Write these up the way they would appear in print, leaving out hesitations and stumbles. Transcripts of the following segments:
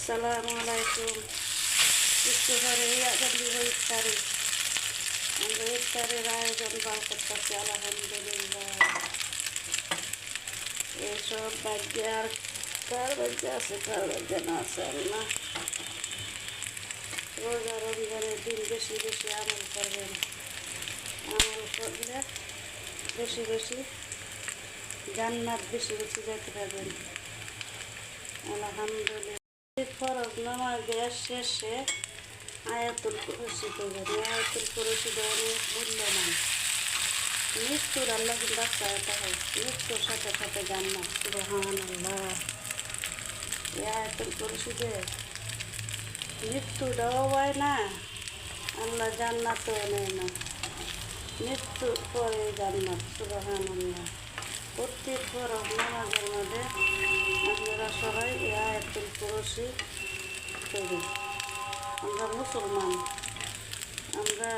Assalamualaikum. Istighfari ya beli iftari. Anda iftari ayoজন করতেছি আলহামদুলিল্লাহ। এসব বাজার কার বাজার আছে কার বাজার না আছে না। রোজা রমজানের দিন বেশি বেশি আমল করবেন। আমল করলে বেশি বেশি জান্নাত বেশি বেশি যেতে পারবেন। আলহামদুলিল্লাহ। ফরজ নামাজের শেষে আয়াতুল কুরসি করবেন। আয়াতুল কুরসি অনেক মূল্যবান। মৃত্যুর আল্লাহ কিন্তু রাস্তাটা হয়, মৃত্যুর সাথে সাথে জান্নাত। সুবহানাল্লাহ। এই আয়াতুল কুরসি যে মৃত্যুটাও হয় না, আল্লাহ জান্নাতও নেয় না, মৃত্যুর পরে জান্নাত। সুবহানাল্লাহ। প্রত্যেক ফরজ নামাজের মধ্যে আপনারা সবাই এই আয়াতুল কুরসি করবেন। আমরা মুসলমান, আমরা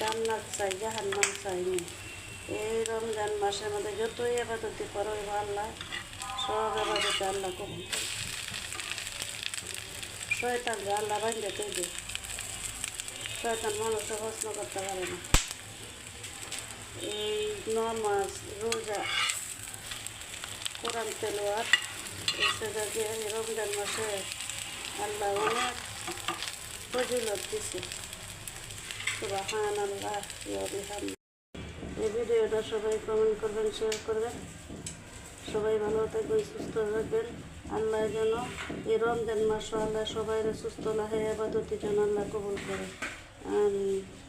জান্নাত চাই, জাহান্নাম চাই না। এই রমজান মাসের মধ্যে যতই ইবাদতি করো আল্লাহ সব ইবাদতে আল্লাহ কবুল করে। শয়তানকে আল্লাহ বাঁধতে দেবে, শয়তান মানুষকে প্রশ্ন করতে পারে না। এই নামাজ, রোজা, কোরআন তেলাওয়াত এসে রমজান মাসে আল্লাহ অনেক ফজিলত দিছে। সুবহানাল্লাহ। এই ভিডিওটা সবাই কমেন্ট করবেন, শেয়ার করবেন। সবাই ভালো থাকবেন, সুস্থ থাকবেন। আল্লাহ যেন এই রমজান মাস আল্লাহ সবাই সুস্থ লাহে ইবাদতের জন্য আল্লাহ কবুল করে। আমিন।